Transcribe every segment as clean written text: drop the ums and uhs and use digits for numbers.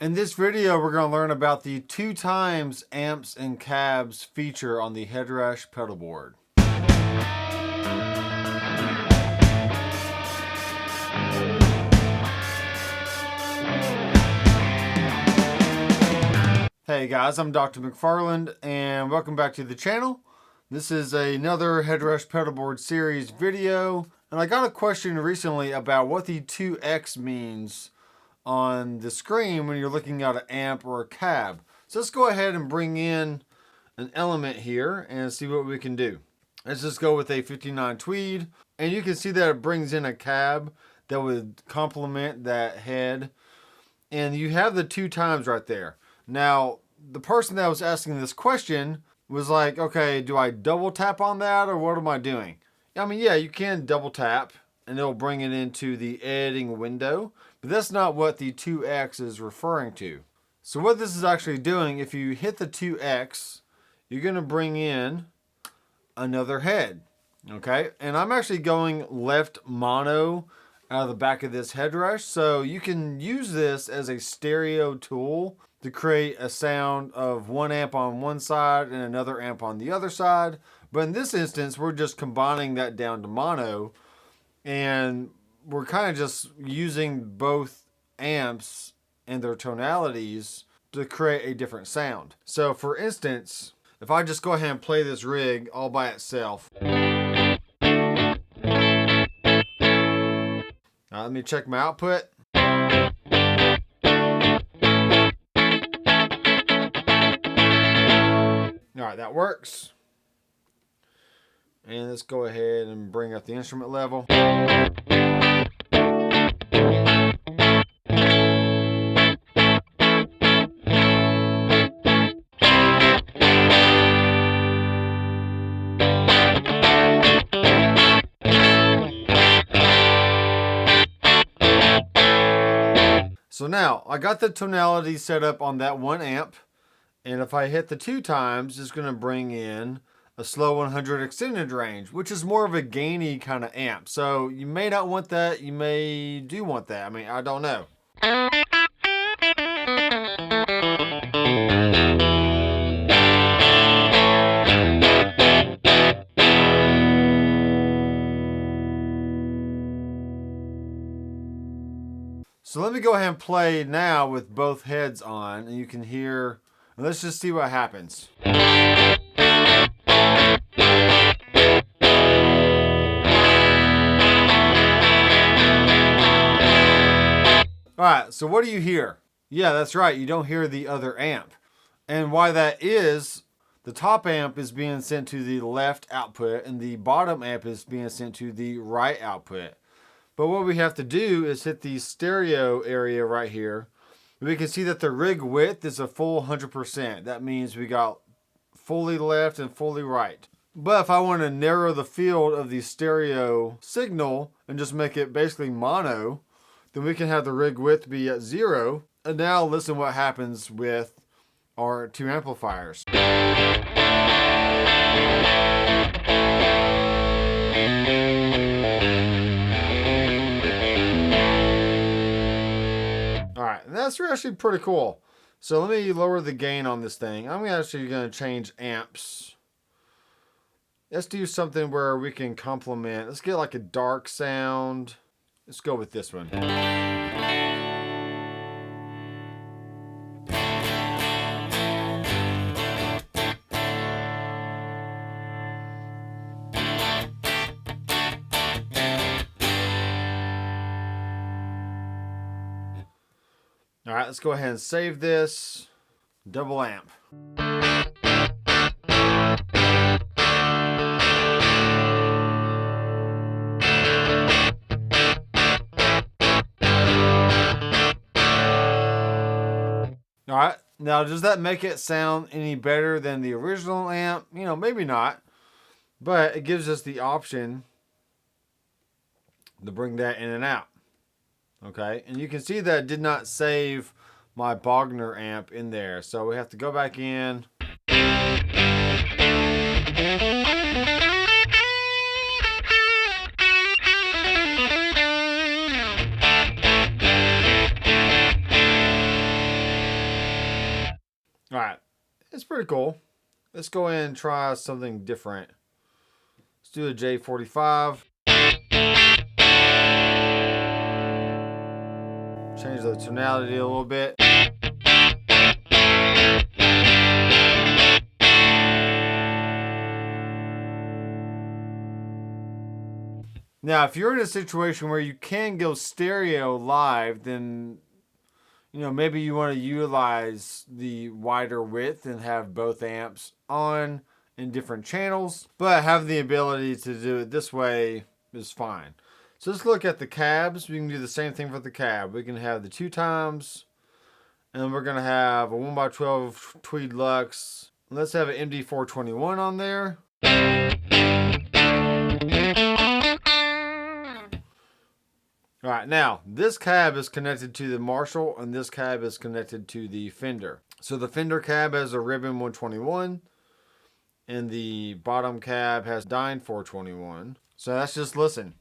In this video, we're going to learn about the 2x amps and cabs feature on the Headrush Pedalboard. Hey guys, I'm Dr. McFarland and welcome back to the channel. This is another Headrush Pedalboard series video, and I got a question recently about what the 2x means on the screen when you're looking at an amp or a cab. So let's go ahead and bring in an element here and see what we can do. Let's just go with a 59 tweed, and you can see that it brings in a cab that would complement that head, and you have the 2x right there. Now the person that was asking this question was like, okay, do I double tap on that or what am I doing? I mean, yeah, you can double tap and it'll bring it into the editing window, but that's not what the 2x is referring to. So what this is actually doing, if you hit the 2x, you're going to bring in another head, okay? And I'm actually going left mono out of the back of this Headrush, so you can use this as a stereo tool to create a sound of one amp on one side and another amp on the other side. But in this instance, we're just combining that down to mono, and we're kind of just using both amps and their tonalities to create a different sound. So for instance, if I just go ahead and play this rig all by itself. Now let me check my output. All right, that works. And let's go ahead and bring up the instrument level. So now I got the tonality set up on that one amp, and if I hit the 2x, it's going to bring in a slow 100 extended range, which is more of a gainy kind of amp. So you may not want that, you may do want that. I mean, I don't know. So let me go ahead and play now with both heads on, and you can hear, and let's just see what happens. Alright, so what do you hear? Yeah, that's right, you don't hear the other amp. And why that is, the top amp is being sent to the left output, and the bottom amp is being sent to the right output. But what we have to do is hit the stereo area right here. We can see that the rig width is a full 100%. That means we got fully left and fully right. But if I want to narrow the field of the stereo signal and just make it basically mono, then we can have the rig width be at 0. And now listen what happens with our two amplifiers. Alright, that's actually pretty cool. So let me lower the gain on this thing. I'm actually going to change amps. Let's do something where we can complement. Let's get like a dark sound. Let's go with this one. All right, let's go ahead and save this. Double amp. All right, now does that make it sound any better than the original amp? You know, maybe not, but it gives us the option to bring that in and out. Okay, and you can see that I did not save my Bogner amp in there, so we have to go back in. All right, it's pretty cool. Let's go ahead and try something different. Let's do a J45. Change the tonality a little bit. Now, if you're in a situation where you can go stereo live, then, maybe you want to utilize the wider width and have both amps on in different channels, but having the ability to do it this way is fine. So let's look at the cabs. We can do the same thing for the cab. We can have the 2 times, and we're going to have a 1x12 Tweed Lux. Let's have an MD421 on there. All right, now this cab is connected to the Marshall and this cab is connected to the Fender. So the Fender cab has a ribbon 121 and the bottom cab has Dyne 421. So let's just listen.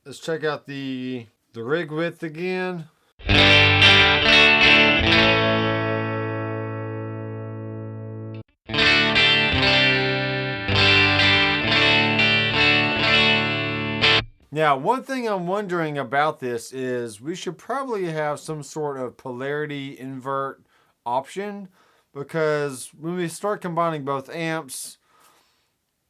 Let's check out the rig width again. Now, one thing I'm wondering about this is we should probably have some sort of polarity invert option, because when we start combining both amps,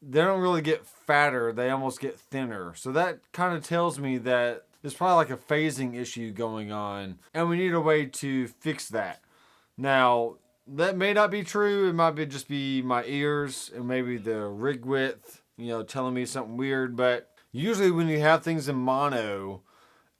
they don't really get fatter, they almost get thinner. So that kind of tells me that there's probably like a phasing issue going on, and we need a way to fix that. Now, that may not be true. It might just be my ears and maybe the rig width, telling me something weird, but usually when you have things in mono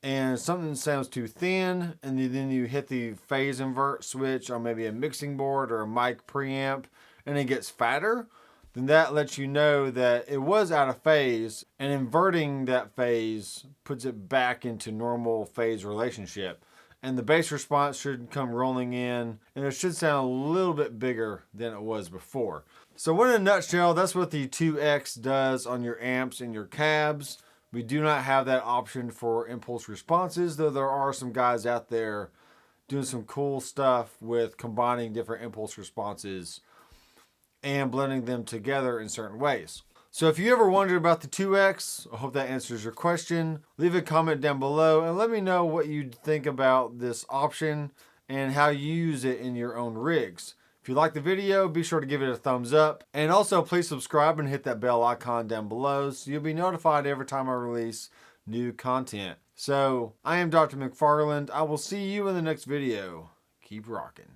and something sounds too thin and then you hit the phase invert switch on maybe a mixing board or a mic preamp and it gets fatter, then that lets you know that it was out of phase, and inverting that phase puts it back into normal phase relationship. And the bass response should come rolling in and it should sound a little bit bigger than it was before. So in a nutshell, that's what the 2X does on your amps and your cabs. We do not have that option for impulse responses, though there are some guys out there doing some cool stuff with combining different impulse responses and blending them together in certain ways. So if you ever wondered about the 2X, I hope that answers your question. Leave a comment down below and let me know what you think about this option and how you use it in your own rigs. If you like the video, be sure to give it a thumbs up. And also please subscribe and hit that bell icon down below so you'll be notified every time I release new content. So I am Dr. McFarland. I will see you in the next video. Keep rocking.